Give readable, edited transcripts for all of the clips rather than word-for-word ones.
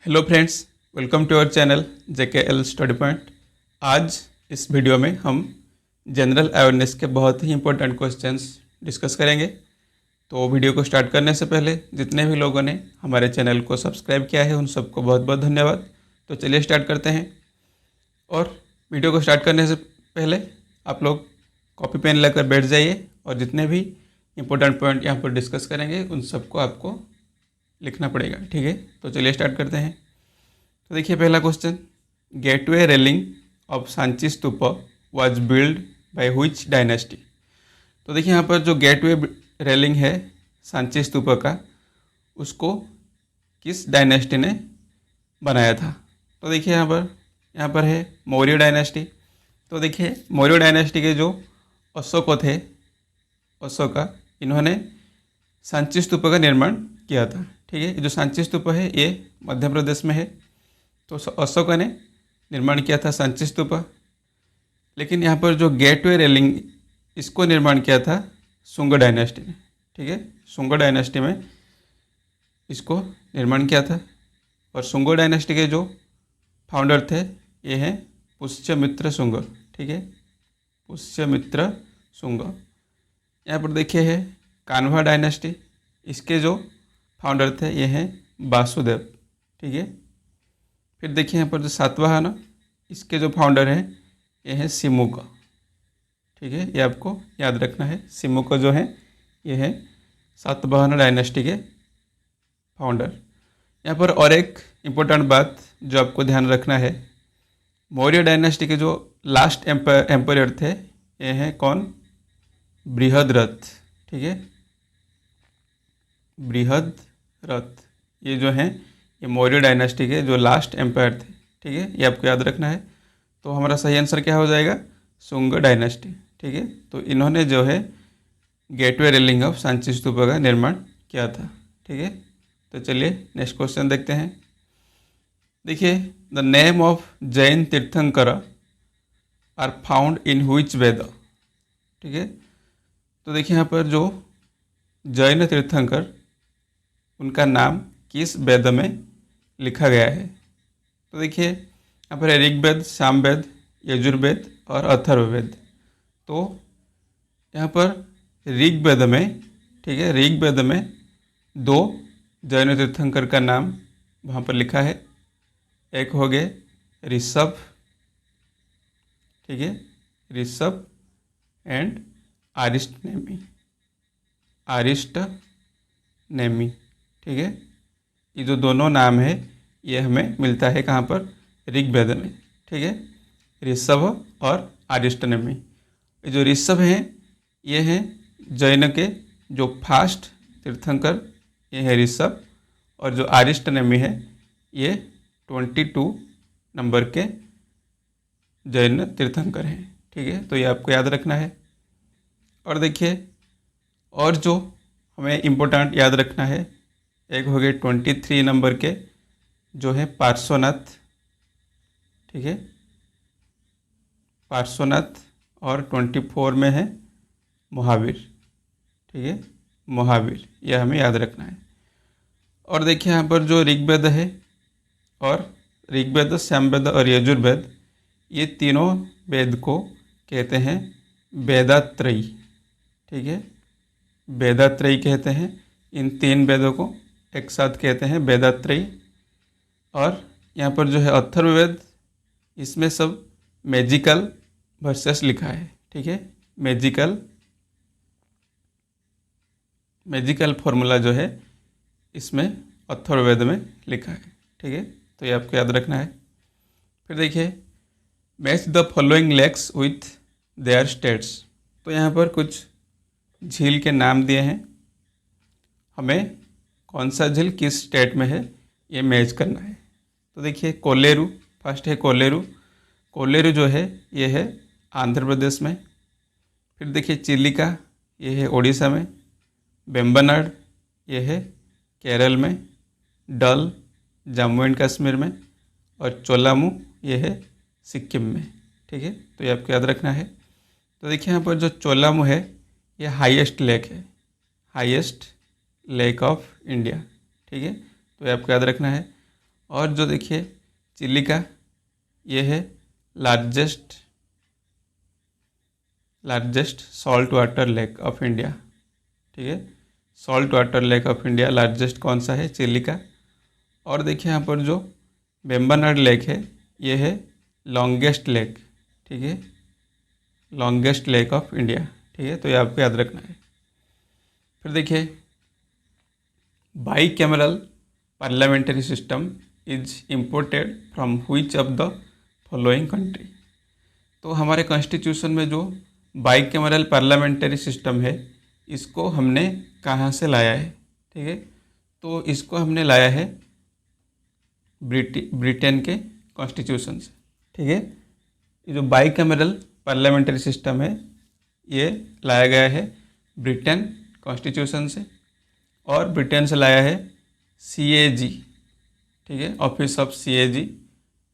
Hello friends, welcome to our channel JKL study point. आज इस video में हम जनरल अवेयरनेस के बहुत ही इंपॉर्टेंट क्वेश्चंस डिस्कस करेंगे। तो वीडियो को स्टार्ट करने से पहले जितने भी लोगों ने हमारे चैनल को सब्सक्राइब किया है उन सबको बहुत बहुत धन्यवाद। तो चलिए स्टार्ट करते हैं। और वीडियो को स्टार्ट करने से पहले आप लोग कॉपी पेन लेकर बैठ जाइए और जितने भी इम्पोर्टेंट पॉइंट यहाँ पर डिस्कस करेंगे उन सबको आपको लिखना पड़ेगा, ठीक है। तो चलिए स्टार्ट करते हैं। तो देखिए पहला question, gateway railing of Sanchi stupa was build by which dynasty. तो देखिए यहाँ पर जो गेटवे रेलिंग है सांची स्तूप का, उसको किस डायनेस्टी ने बनाया था। तो देखिए यहाँ पर है मौर्य डायनेस्टी। तो देखिए मौर्य डायनेस्टी के जो अशोक थे, अशोका, इन्होंने सांची स्तूप का निर्माण किया था, ठीक है। जो सांची स्तूप है ये मध्य प्रदेश में है। तो अशोक ने निर्माण किया था सांची स्तूप। लेकिन यहाँ पर जो गेटवे रेलिंग, इसको निर्माण किया था शुंग डायनेस्टी ने, ठीक है। शुंग डायनेस्टी में इसको निर्माण किया था। और शुंग डायनेस्टी के जो फाउंडर थे ये हैं पुष्यमित्र शुंग, ठीक है, पुष्यमित्र शुंग। यहाँ पर देखिए है कान्हा डायनेस्टी, इसके जो फाउंडर थे ये हैं वासुदेव, ठीक है। फिर देखिए यहाँ पर जो सातवाहन, इसके जो फाउंडर हैं ये हैं सिमुक, ठीक है। ये आपको याद रखना है। सिमुक जो है ये है सातवाहन डायनेस्टी के फाउंडर। यहाँ पर और एक इम्पोर्टेंट बात जो आपको ध्यान रखना है, मौर्य डायनेस्टी के जो लास्ट एम्पायर थे ये हैं कौन, बृहद्रथ, ठीक है, बृहद्रथ। ये जो हैं ये मौर्य डायनेस्टी के जो लास्ट एम्पायर थे, ठीक है, ये आपको याद रखना है। तो हमारा सही आंसर क्या हो जाएगा, शुंग डायनेस्टी, ठीक है। तो इन्होंने जो है गेटवे रेलिंग ऑफ सांची स्तूप का निर्माण किया था, ठीक है। तो चलिए नेक्स्ट क्वेश्चन देखते हैं। देखिए द नेम ऑफ जैन तीर्थंकर आर फाउंड इन व्हिच वेद, ठीक है। तो देखिए यहाँ पर जो जैन तीर्थंकर, उनका नाम किस वेद में लिखा गया है। तो देखिए यहाँ पर ऋग्वेद, सामवेद, यजुर्वेद और अथर्ववेद। तो यहाँ पर ऋग्वेद में, ठीक है, ऋग्वेद में दो जैन तीर्थंकर का नाम वहाँ पर लिखा है। एक हो गए ऋषभ, ठीक है, ऋषभ एंड अरिष्टनेमी, अरिष्टनेमी, ठीक है। ये जो दोनों नाम है ये हमें मिलता है कहाँ पर, ऋग्वेद में, ठीक है, ऋषभ और अरिष्टनेमी। ये जो ऋषभ हैं ये हैं जैन के जो फास्ट तीर्थंकर, ये है ऋषभ। और जो अरिष्टनेमी है ये 22 नंबर के जैन तीर्थंकर हैं, ठीक है। तो ये आपको याद रखना है। और देखिए और जो हमें इम्पोर्टेंट याद रखना है, एक हो गए 23 नंबर के जो है पार्श्वनाथ, ठीक है, पार्श्वनाथ। और 24 में है महावीर, ठीक है, महावीर, यह हमें याद रखना है। और देखिए यहाँ पर जो ऋग्वेद है, और ऋग्वेद, सामवेद और यजुर्वेद, ये तीनों वेद को कहते हैं वेदात्रयी, ठीक है, वेदात्रयी कहते हैं। इन तीन वेदों को एक साथ कहते हैं वेदात्रयी। और यहाँ पर जो है अथर्ववेद, इसमें सब मैजिकल वर्सेस लिखा है, ठीक है, मैजिकल फॉर्मूला जो है इसमें अथर्ववेद में लिखा है, ठीक है। तो ये आपको याद रखना है। फिर देखिए match the following lakes with their states. तो यहाँ पर कुछ झील के नाम दिए हैं, हमें कौन सा झील किस स्टेट में है ये मैच करना है। तो देखिए कोलेरू, फर्स्ट है कोलेरू। कोलेरू जो है ये है आंध्र प्रदेश में। फिर देखिए चिलिका, ये है उड़ीसा में। वेम्बनाड ये है केरल में। डल जम्मू एंड कश्मीर में। और चोलामू ये है सिक्किम में, ठीक है। तो ये आपको याद रखना है। तो देखिए यहाँ पर जो चोलामू है ये हाईएस्ट लेक है, हाईएस्ट लेक ऑफ इंडिया, ठीक है। तो ये आपको याद रखना है। और जो देखिए चिलिका, ये है largest salt water lake of India. ठीक है, salt water lake of India largest कौन सा है? चिलिका। और देखिए यहाँ पर जो वेम्बनाड लेक है, ये है लॉन्गेस्ट लेक। ठीक है, लॉन्गेस्ट लेक ऑफ इंडिया। ठीक है, तो ये आपको याद रखना है। फिर देखिए by cameral parliamentary system is imported from which of the following country. तो हमारे कॉन्स्टिट्यूशन में जो बाई कैमरल पार्लियामेंट्री सिस्टम है, इसको हमने कहाँ से लाया है? ठीक है, तो इसको हमने लाया है ब्रिटेन के कॉन्स्टिट्यूशन से। ठीक है, ये जो बाई कैमरल पार्लियामेंट्री सिस्टम है, ये लाया गया है ब्रिटेन कॉन्स्टिट्यूशन से। और ब्रिटेन से लाया है CAG। ठीक है, office of CAG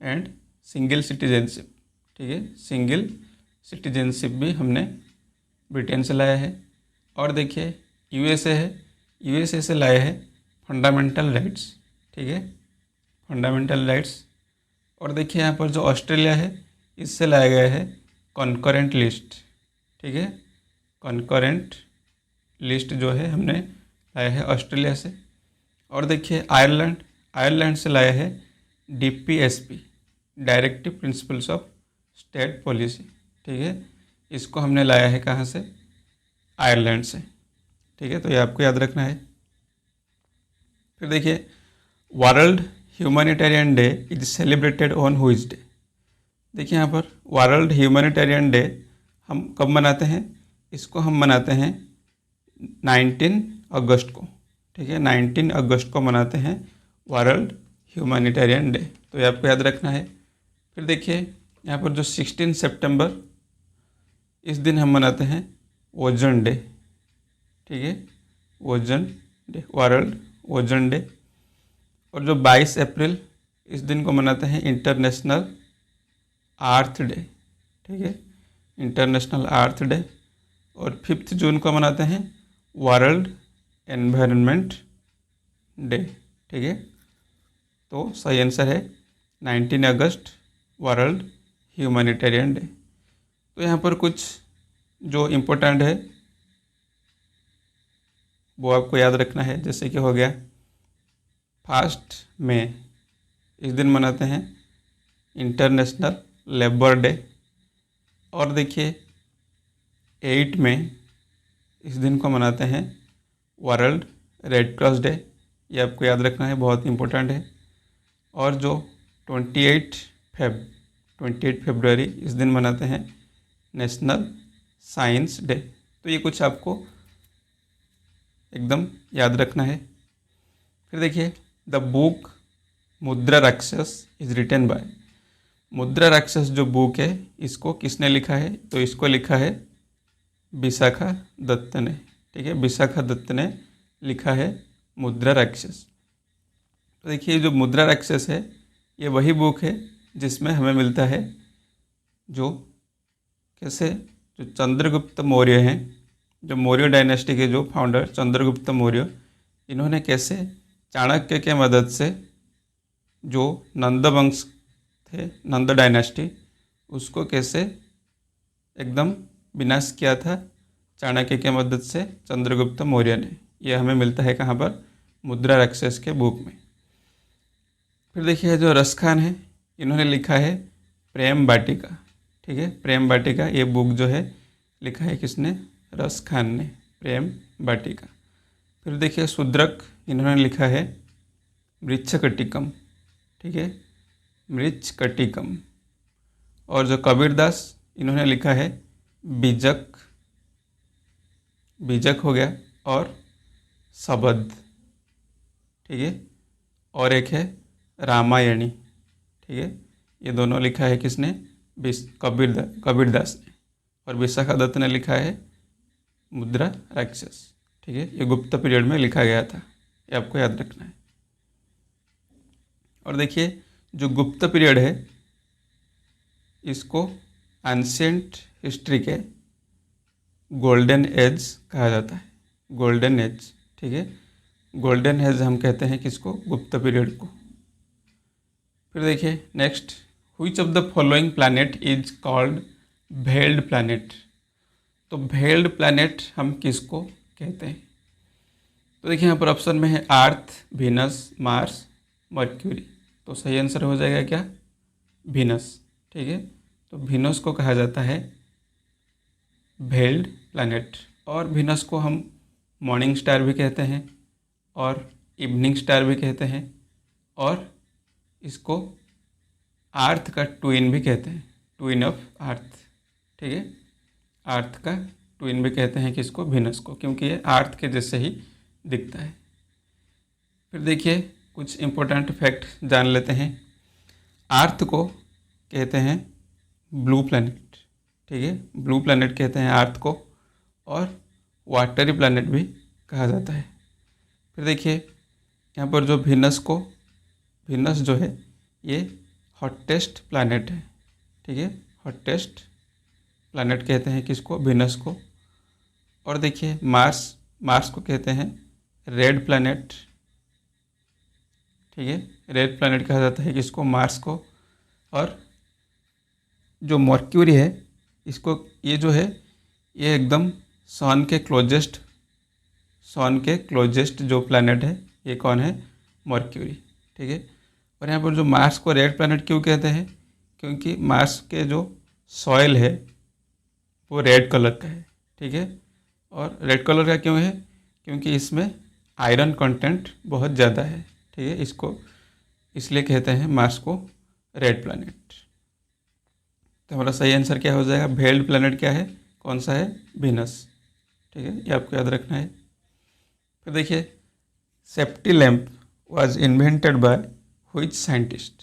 and single citizenship. ठीक है, सिंगल सिटीजनशिप भी हमने ब्रिटेन से लाया है। और देखिए USA है, USA से लाया है फंडामेंटल राइट्स। ठीक है, फंडामेंटल राइट्स। और देखिए यहाँ पर जो ऑस्ट्रेलिया है, इससे लाया गया है कॉन्करेंट लिस्ट। ठीक है, कॉन्करेंट लिस्ट जो है हमने लाया है ऑस्ट्रेलिया से। और देखिए आयरलैंड से लाया है DPSP, directive principles of state policy. ठीक है, इसको हमने लाया है कहाँ से? आयरलैंड से। ठीक है, तो ये आपको याद रखना है। फिर देखिए world humanitarian day is celebrated on which day. देखिए यहाँ पर वर्ल्ड ह्यूमैनिटेरियन डे हम कब मनाते हैं? इसको हम मनाते हैं 19 अगस्त को। ठीक है, 19 अगस्त को मनाते हैं वर्ल्ड ह्यूमैनिटेरियन डे। तो ये आपको याद रखना है। फिर देखिए यहाँ पर जो 16 सितंबर, इस दिन हम मनाते हैं ओजोन डे। ठीक है, ozone day, world ozone day. और जो 22 अप्रैल, इस दिन को मनाते हैं इंटरनेशनल अर्थ डे। ठीक है, इंटरनेशनल अर्थ डे। और 5 जून को मनाते हैं वर्ल्ड एनवायरनमेंट डे। ठीक है, तो सही आंसर है 19 अगस्त, वर्ल्ड ह्यूमैनिटेरियन डे। तो यहाँ पर कुछ जो इम्पोर्टेंट है वो आपको याद रखना है। जैसे कि हो गया 1 मई, इस दिन मनाते हैं इंटरनेशनल लेबर डे। और देखिए 8 मई, इस दिन को मनाते हैं वर्ल्ड रेड क्रॉस डे। ये आपको याद रखना है, बहुत इंपॉर्टेंट है। और जो 28 फरवरी, इस दिन मनाते हैं नेशनल साइंस डे। तो ये कुछ आपको एकदम याद रखना है। फिर देखिए द बुक मुद्रा राक्षस इज रिटन बाय। मुद्रा राक्षस जो बुक है, इसको किसने लिखा है? तो इसको लिखा है विशाखा दत्त ने। ठीक है, विशाखा दत्त ने लिखा है मुद्रा राक्षस। तो देखिए जो मुद्रा राक्षस है, ये वही बुक है जिसमें हमें मिलता है जो कैसे जो चंद्रगुप्त मौर्य हैं, जो मौर्य डायनेस्टी के जो फाउंडर चंद्रगुप्त मौर्य, इन्होंने कैसे चाणक्य के मदद से जो नंद वंश थे, नंद डायनेस्टी, उसको कैसे एकदम विनाश किया था चाणक्य के मदद से चंद्रगुप्त मौर्य ने। यह हमें मिलता है कहाँ पर? मुद्रा राक्षस के बुक में। फिर देखिए जो रस खान है, इन्होंने लिखा है प्रेम वाटिका। ठीक है, प्रेम वाटिका, ये बुक जो है लिखा है किसने? रस खान ने, प्रेम वाटिका। फिर देखिए शूद्रक, इन्होंने लिखा है मृच्छकटिकम। ठीक है, मृच्छकटिकम। और जो कबीरदास, इन्होंने लिखा है बीजक, बीजक हो गया, और शबद। ठीक है, और एक है रामायणी। ठीक है, ये दोनों लिखा है किसने? कबीरदास ने। और विशाखा दत्त ने लिखा है मुद्रा राक्षस। ठीक है, ये गुप्त पीरियड में लिखा गया था, ये आपको याद रखना है। और देखिए जो गुप्त पीरियड है, इसको एंशिएंट हिस्ट्री के गोल्डन एज कहा जाता है, गोल्डन एज। ठीक है, गोल्डन एज हम कहते हैं किसको? गुप्त पीरियड को। फिर देखिए next, which of the following planet is called veiled planet. तो भेल्ड प्लैनेट हम किसको कहते हैं? तो देखिए यहाँ पर ऑप्शन में है अर्थ, वीनस, मार्स, मर्क्यूरी। तो सही आंसर हो जाएगा क्या? वीनस। ठीक है, तो वीनस को कहा जाता है भेल्ड प्लैनेट। और वीनस को हम मॉर्निंग स्टार भी कहते हैं और इवनिंग स्टार भी कहते हैं और इसको अर्थ का ट्विन भी कहते हैं, ट्विन ऑफ अर्थ। ठीक है, अर्थ का ट्विन भी कहते हैं किसको? वीनस को, क्योंकि ये अर्थ के जैसे ही दिखता है। फिर देखिए कुछ इम्पोर्टेंट फैक्ट जान लेते हैं। अर्थ को कहते हैं ब्लू प्लैनेट। ठीक है, ब्लू प्लैनेट कहते हैं अर्थ को, और वाटरी प्लैनेट भी कहा जाता है। फिर देखिए यहाँ पर जो वीनस जो है ये हॉटेस्ट प्लैनेट है। ठीक है, हॉटेस्ट प्लैनेट कहते हैं किसको? वीनस को। और देखिए मार्स को कहते हैं रेड प्लैनेट। ठीक है, रेड प्लैनेट कहा जाता है किसको? मार्स को। और जो मर्क्यूरी है इसको, ये जो है ये एकदम सन के क्लोजेस्ट जो प्लैनेट है ये कौन है? मर्क्यूरी। ठीक है, और यहाँ पर जो मार्स को रेड प्लैनेट क्यों कहते हैं? क्योंकि मार्स के जो सॉइल है वो रेड कलर का है। ठीक है, और रेड कलर का क्यों है? क्योंकि इसमें आयरन कंटेंट बहुत ज़्यादा है। ठीक है, इसको इसलिए कहते हैं मार्स को रेड प्लैनेट। तो हमारा सही आंसर क्या हो जाएगा? भेल्ड प्लैनेट क्या है? कौन सा है? वीनस। ठीक है, ये आपको याद रखना है। फिर देखिए safety lamp was invented by which scientist.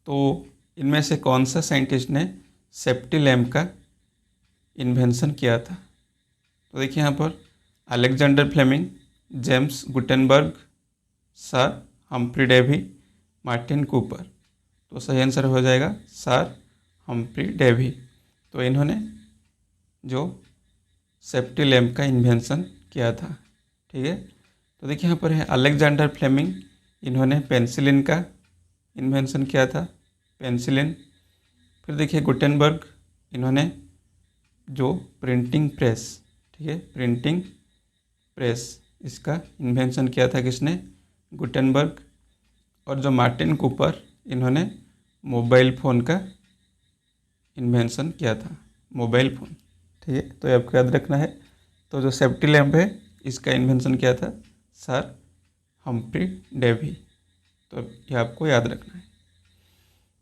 तो इनमें से कौन सा साइंटिस्ट ने सेफ्टी लैम्प का इन्वेंशन किया था? तो देखिए यहाँ पर Alexander Fleming, James Gutenberg, sir Humphry Davy, Martin Cooper. तो सही आंसर हो जाएगा सर हम्फ्री डेवी। तो इन्होंने जो सेफ्टी लैम्प का इन्वेंशन किया था। ठीक है, तो देखिए यहाँ पर है अलेक्जेंडर फ्लेमिंग, इन्होंने पेंसिलिन का इन्वेंशन किया था, पेंसिलिन। फिर देखिए गुटेनबर्ग, इन्होंने जो प्रिंटिंग प्रेस, ठीक है, प्रिंटिंग प्रेस, इसका इन्वेंशन किया था किसने? गुटेनबर्ग। और जो मार्टिन कूपर, इन्होंने मोबाइल फ़ोन का इन्वेंशन किया था, मोबाइल फ़ोन। ठीक है, तो ये आपको याद रखना है। तो जो सेफ्टी लैम्प है इसका इन्वेंशन किया था सर हम्फ्री डेवी। तो ये आपको याद रखना है।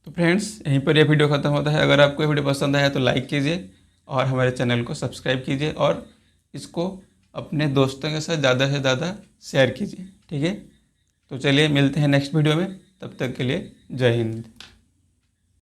तो फ्रेंड्स यहीं पर यह वीडियो ख़त्म होता है। अगर आपको ये वीडियो पसंद आया तो लाइक कीजिए और हमारे चैनल को सब्सक्राइब कीजिए और इसको अपने दोस्तों के साथ ज़्यादा से ज़्यादा शेयर कीजिए। ठीक है, तो चलिए मिलते हैं नेक्स्ट वीडियो में, तब तक के लिए जय हिंद।